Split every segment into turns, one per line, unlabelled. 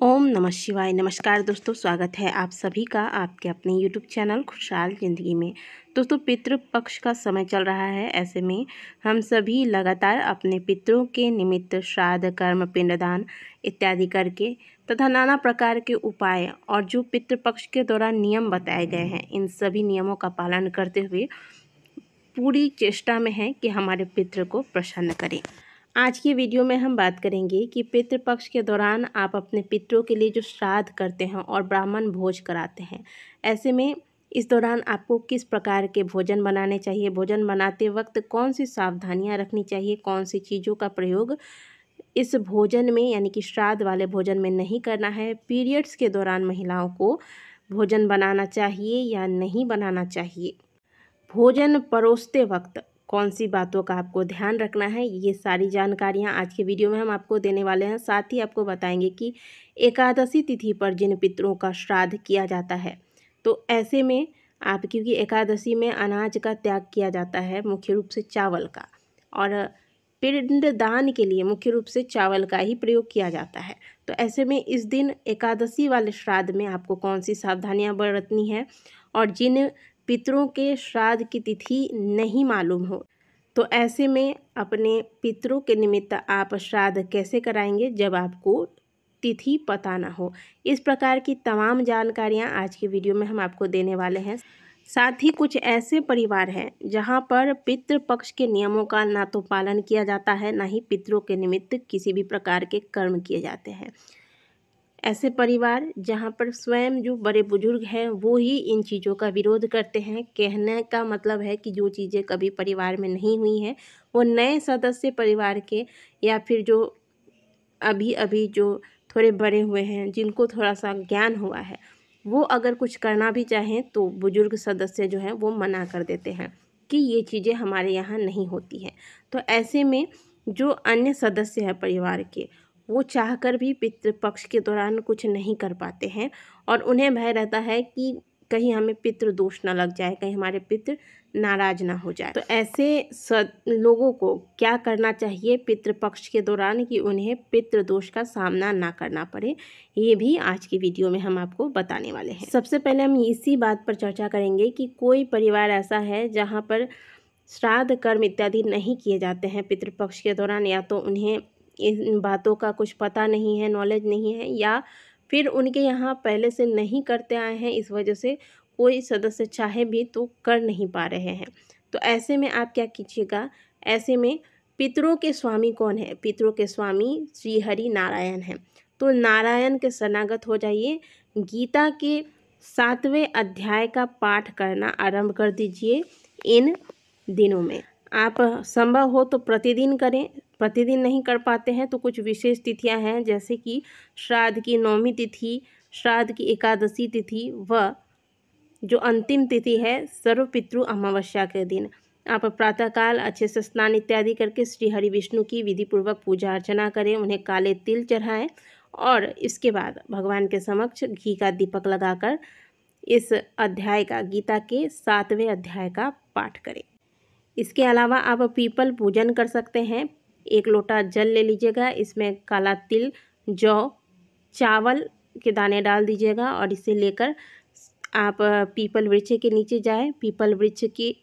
ओम नमः शिवाय। नमस्कार दोस्तों, स्वागत है आप सभी का आपके अपने यूट्यूब चैनल खुशहाल ज़िंदगी में। दोस्तों, पितृपक्ष का समय चल रहा है। ऐसे में हम सभी लगातार अपने पितरों के निमित्त श्राद्ध, कर्म, पिंडदान इत्यादि करके तथा नाना प्रकार के उपाय और जो पितृपक्ष के दौरान नियम बताए गए हैं, इन सभी नियमों का पालन करते हुए पूरी चेष्टा में हैं कि हमारे पितृ को प्रसन्न करें। आज की वीडियो में हम बात करेंगे कि पितृपक्ष के दौरान आप अपने पितरों के लिए जो श्राद्ध करते हैं और ब्राह्मण भोज कराते हैं, ऐसे में इस दौरान आपको किस प्रकार के भोजन बनाने चाहिए, भोजन बनाते वक्त कौन सी सावधानियां रखनी चाहिए, कौन सी चीज़ों का प्रयोग इस भोजन में यानी कि श्राद्ध वाले भोजन में नहीं करना है, पीरियड्स के दौरान महिलाओं को भोजन बनाना चाहिए या नहीं बनाना चाहिए, भोजन परोसते वक्त कौन सी बातों का आपको ध्यान रखना है, ये सारी जानकारियाँ आज के वीडियो में हम आपको देने वाले हैं। साथ ही आपको बताएंगे कि एकादशी तिथि पर जिन पितरों का श्राद्ध किया जाता है, तो ऐसे में आप, क्योंकि एकादशी में अनाज का त्याग किया जाता है, मुख्य रूप से चावल का, और पिंडदान के लिए मुख्य रूप से चावल का ही प्रयोग किया जाता है। तो ऐसे में इस दिन एकादशी वाले श्राद्ध में आपको कौन सी सावधानियां बरतनी है, और जिन पितरों के श्राद्ध की तिथि नहीं मालूम हो, तो ऐसे में अपने पितरों के निमित्त आप श्राद्ध कैसे कराएंगे जब आपको तिथि पता ना हो। इस प्रकार की तमाम जानकारियां आज के वीडियो में हम आपको देने वाले हैं। साथ ही कुछ ऐसे परिवार हैं जहां पर पितृपक्ष के नियमों का ना तो पालन किया जाता है, ना ही पितरों के निमित्त किसी भी प्रकार के कर्म किए जाते हैं। ऐसे परिवार जहाँ पर स्वयं जो बड़े बुजुर्ग हैं वो ही इन चीज़ों का विरोध करते हैं। कहने का मतलब है कि जो चीज़ें कभी परिवार में नहीं हुई हैं, वो नए सदस्य परिवार के या फिर जो अभी अभी जो थोड़े बड़े हुए हैं, जिनको थोड़ा सा ज्ञान हुआ है, वो अगर कुछ करना भी चाहें तो बुजुर्ग सदस्य जो हैं वो मना कर देते हैं कि ये चीज़ें हमारे यहाँ नहीं होती हैं। तो ऐसे में जो अन्य सदस्य हैं परिवार के, वो चाहकर भी पितृपक्ष के दौरान कुछ नहीं कर पाते हैं, और उन्हें भय रहता है कि कहीं हमें पितृ दोष ना लग जाए, कहीं हमारे पितृ नाराज ना हो जाए। तो ऐसे लोगों को क्या करना चाहिए पितृपक्ष के दौरान कि उन्हें पितृ दोष का सामना ना करना पड़े, ये भी आज की वीडियो में हम आपको बताने वाले हैं। सबसे पहले हम इसी बात पर चर्चा करेंगे कि कोई परिवार ऐसा है जहाँ पर श्राद्ध, कर्म इत्यादि नहीं किए जाते हैं पितृपक्ष के दौरान, या तो उन्हें इन बातों का कुछ पता नहीं है, नॉलेज नहीं है, या फिर उनके यहाँ पहले से नहीं करते आए हैं, इस वजह से कोई सदस्य चाहे भी तो कर नहीं पा रहे हैं। तो ऐसे में आप क्या कीजिएगा, ऐसे में पितरों के स्वामी कौन है? पितरों के स्वामी श्री हरि नारायण हैं। तो नारायण के शरणागत हो जाइए, गीता के 7वें अध्याय का पाठ करना आरंभ कर दीजिए इन दिनों में। आप संभव हो तो प्रतिदिन करें, प्रतिदिन नहीं कर पाते हैं तो कुछ विशेष तिथियां हैं, जैसे कि श्राद्ध की 9वीं तिथि, श्राद्ध की एकादशी तिथि व जो अंतिम तिथि है सर्वपितृ अमावस्या के दिन आप प्रातःकाल अच्छे से स्नान इत्यादि करके श्री हरि विष्णु की विधि पूर्वक पूजा अर्चना करें, उन्हें काले तिल चढ़ाएं, और इसके बाद भगवान के समक्ष घी का दीपक लगाकर इस अध्याय का, गीता के 7वें अध्याय का पाठ करें। इसके अलावा आप पीपल पूजन कर सकते हैं। 1 लोटा जल ले लीजिएगा, इसमें काला तिल, जौ, चावल के दाने डाल दीजिएगा, और इसे लेकर आप पीपल वृक्ष के नीचे जाएं, पीपल वृक्ष की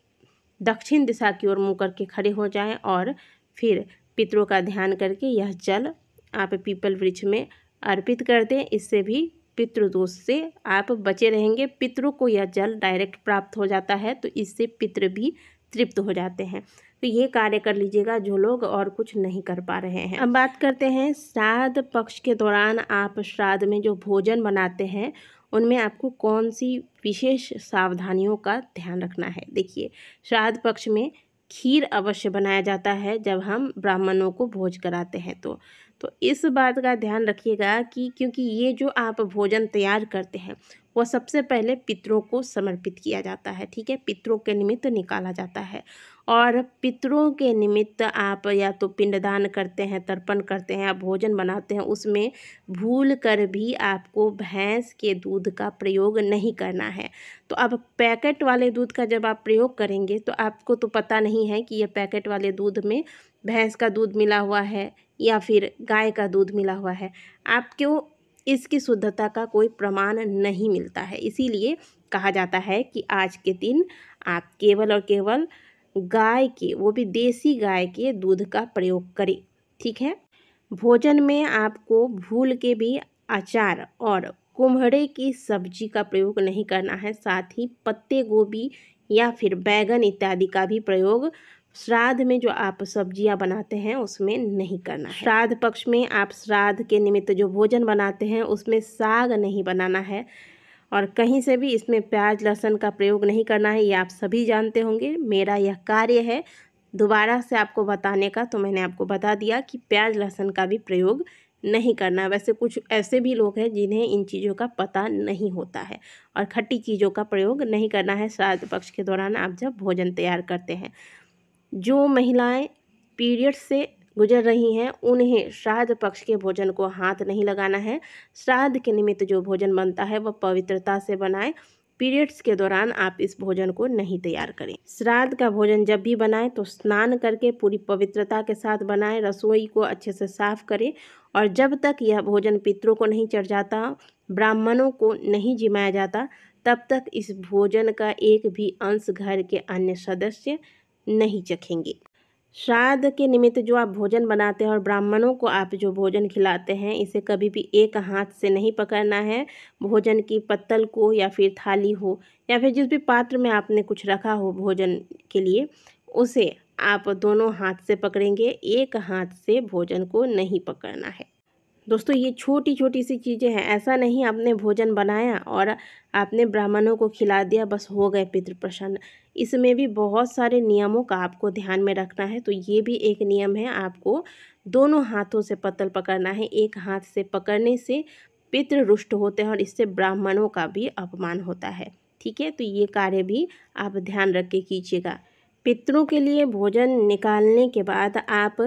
दक्षिण दिशा की ओर मुँह करके खड़े हो जाएं, और फिर पितरों का ध्यान करके यह जल आप पीपल वृक्ष में अर्पित कर दें। इससे भी पितृदोष से आप बचे रहेंगे। पितरों को यह जल डायरेक्ट प्राप्त हो जाता है, तो इससे पितृ भी तृप्त हो जाते हैं। तो ये कार्य कर लीजिएगा जो लोग और कुछ नहीं कर पा रहे हैं। अब बात करते हैं श्राद्ध पक्ष के दौरान आप श्राद्ध में जो भोजन बनाते हैं उनमें आपको कौन सी विशेष सावधानियों का ध्यान रखना है। देखिए, श्राद्ध पक्ष में खीर अवश्य बनाया जाता है जब हम ब्राह्मणों को भोज कराते हैं, तो इस बात का ध्यान रखिएगा कि क्योंकि ये जो आप भोजन तैयार करते हैं वह सबसे पहले पितरों को समर्पित किया जाता है, ठीक है, पितरों के निमित्त निकाला जाता है। और पितरों के निमित्त आप या तो पिंडदान करते हैं, तर्पण करते हैं, आप भोजन बनाते हैं, उसमें भूल कर भी आपको भैंस के दूध का प्रयोग नहीं करना है। तो अब पैकेट वाले दूध का जब आप प्रयोग करेंगे तो आपको तो पता नहीं है कि यह पैकेट वाले दूध में भैंस का दूध मिला हुआ है या फिर गाय का दूध मिला हुआ है। आप क्यों इसकी शुद्धता का कोई प्रमाण नहीं मिलता है। इसीलिए कहा जाता है कि आज के दिन आप केवल और केवल गाय के, वो भी देसी गाय के दूध का प्रयोग करें। ठीक है। भोजन में आपको भूल के भी अचार और कुम्हड़े की सब्जी का प्रयोग नहीं करना है। साथ ही पत्ते गोभी या फिर बैगन इत्यादि का भी प्रयोग श्राद्ध में जो आप सब्जियां बनाते हैं उसमें नहीं करना है। श्राद्ध पक्ष में आप श्राद्ध के निमित्त जो भोजन बनाते हैं उसमें साग नहीं बनाना है और कहीं से भी इसमें प्याज लहसुन का प्रयोग नहीं करना है। ये आप सभी जानते होंगे। मेरा यह कार्य है दोबारा से आपको बताने का, तो मैंने आपको बता दिया कि प्याज लहसुन का भी प्रयोग नहीं करना। वैसे कुछ ऐसे भी लोग हैं जिन्हें इन चीज़ों का पता नहीं होता है। और खट्टी चीज़ों का प्रयोग नहीं करना है श्राद्ध पक्ष के दौरान आप जब भोजन तैयार करते हैं। जो महिलाएं पीरियड से गुजर रही हैं उन्हें श्राद्ध पक्ष के भोजन को हाथ नहीं लगाना है। श्राद्ध के निमित्त जो भोजन बनता है वह पवित्रता से बनाएं। पीरियड्स के दौरान आप इस भोजन को नहीं तैयार करें। श्राद्ध का भोजन जब भी बनाएं तो स्नान करके पूरी पवित्रता के साथ बनाएं। रसोई को अच्छे से साफ करें और जब तक यह भोजन पितरों को नहीं चढ़ जाता, ब्राह्मणों को नहीं जिमाया जाता, तब तक इस भोजन का एक भी अंश घर के अन्य सदस्य नहीं चखेंगे। श्राद्ध के निमित्त जो आप भोजन बनाते हैं और ब्राह्मणों को आप जो भोजन खिलाते हैं इसे कभी भी एक हाथ से नहीं पकड़ना है। भोजन की पत्तल को या फिर थाली हो या फिर जिस भी पात्र में आपने कुछ रखा हो भोजन के लिए, उसे आप दोनों हाथ से पकड़ेंगे, एक हाथ से भोजन को नहीं पकड़ना है। दोस्तों ये छोटी छोटी सी चीज़ें हैं। ऐसा नहीं आपने भोजन बनाया और आपने ब्राह्मणों को खिला दिया बस हो गए पितृ प्रसन्न। इसमें भी बहुत सारे नियमों का आपको ध्यान में रखना है। तो ये भी एक नियम है, आपको दोनों हाथों से पत्तल पकड़ना है। एक हाथ से पकड़ने से पितृ रुष्ट होते हैं और इससे ब्राह्मणों का भी अपमान होता है। ठीक है। तो ये कार्य भी आप ध्यान रख के कीजिएगा। पितरों के लिए भोजन निकालने के बाद आप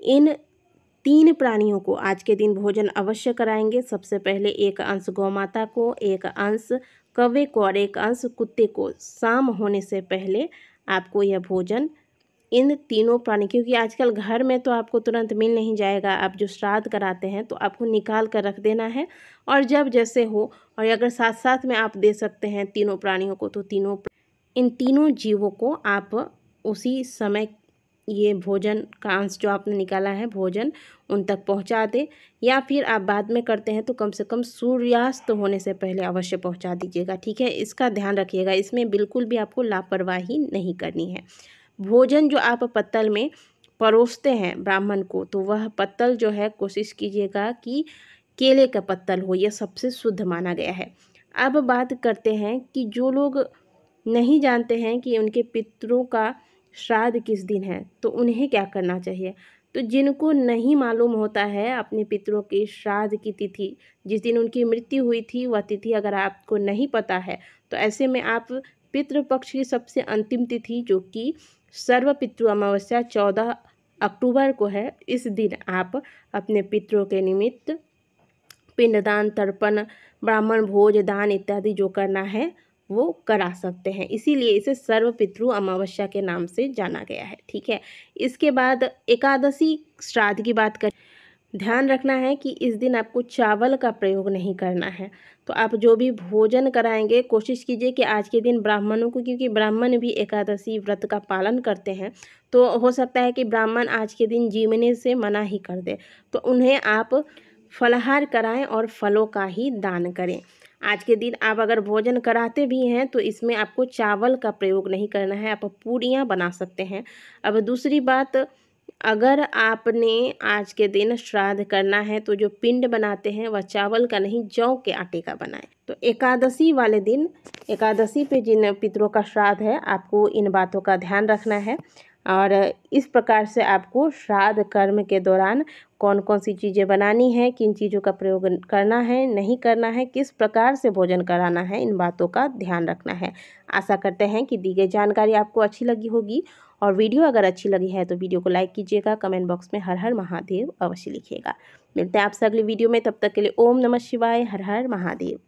इन 3 प्राणियों को आज के दिन भोजन अवश्य कराएंगे। सबसे पहले एक अंश गौ माता को, एक अंश कौवे को और एक अंश कुत्ते को शाम होने से पहले आपको यह भोजन इन तीनों प्राणी, क्योंकि आजकल घर में तो आपको तुरंत मिल नहीं जाएगा। आप जो श्राद्ध कराते हैं तो आपको निकाल कर रख देना है और जब जैसे हो, और अगर साथ साथ में आप दे सकते हैं तीनों प्राणियों को तो इन तीनों जीवों को आप उसी समय ये भोजन का अंश जो आपने निकाला है भोजन उन तक पहुंचा दे, या फिर आप बाद में करते हैं तो कम से कम सूर्यास्त होने से पहले अवश्य पहुंचा दीजिएगा। ठीक है। इसका ध्यान रखिएगा, इसमें बिल्कुल भी आपको लापरवाही नहीं करनी है। भोजन जो आप पत्तल में परोसते हैं ब्राह्मण को, तो वह पत्तल जो है कोशिश कीजिएगा कि केले का पत्तल हो, यह सबसे शुद्ध माना गया है। अब बात करते हैं कि जो लोग नहीं जानते हैं कि उनके पितरों का श्राद्ध किस दिन है तो उन्हें क्या करना चाहिए। तो जिनको नहीं मालूम होता है अपने पितरों की श्राद्ध की तिथि, जिस दिन उनकी मृत्यु हुई थी वह तिथि अगर आपको नहीं पता है, तो ऐसे में आप पितृपक्ष की सबसे अंतिम तिथि जो कि सर्वपितृ अमावस्या 14 अक्टूबर को है, इस दिन आप अपने पितरों के निमित्त पिंडदान, तर्पण, ब्राह्मण भोज, दान इत्यादि जो करना है वो करा सकते हैं। इसीलिए इसे सर्वपितृ अमावस्या के नाम से जाना गया है। ठीक है। इसके बाद एकादशी श्राद्ध की बात करें, ध्यान रखना है कि इस दिन आपको चावल का प्रयोग नहीं करना है। तो आप जो भी भोजन कराएंगे कोशिश कीजिए कि आज के दिन ब्राह्मणों को, क्योंकि ब्राह्मण भी एकादशी व्रत का पालन करते हैं, तो हो सकता है कि ब्राह्मण आज के दिन जीवने से मना ही कर दे, तो उन्हें आप फलाहार कराएं और फलों का ही दान करें। आज के दिन आप अगर भोजन कराते भी हैं तो इसमें आपको चावल का प्रयोग नहीं करना है, आप पूरियां बना सकते हैं। अब दूसरी बात, अगर आपने आज के दिन श्राद्ध करना है तो जो पिंड बनाते हैं वह चावल का नहीं जौ के आटे का बनाएं। तो एकादशी वाले दिन, एकादशी पे जिन पितरों का श्राद्ध है, आपको इन बातों का ध्यान रखना है और इस प्रकार से आपको श्राद्ध कर्म के दौरान कौन कौन सी चीज़ें बनानी है, किन चीज़ों का प्रयोग करना है, नहीं करना है, किस प्रकार से भोजन कराना है, इन बातों का ध्यान रखना है। आशा करते हैं कि दी गई जानकारी आपको अच्छी लगी होगी और वीडियो अगर अच्छी लगी है तो वीडियो को लाइक कीजिएगा, कमेंट बॉक्स में हर हर महादेव अवश्य लिखिएगा। मिलते हैं आपसे अगली वीडियो में, तब तक के लिए ओम नमः शिवाय, हर हर महादेव।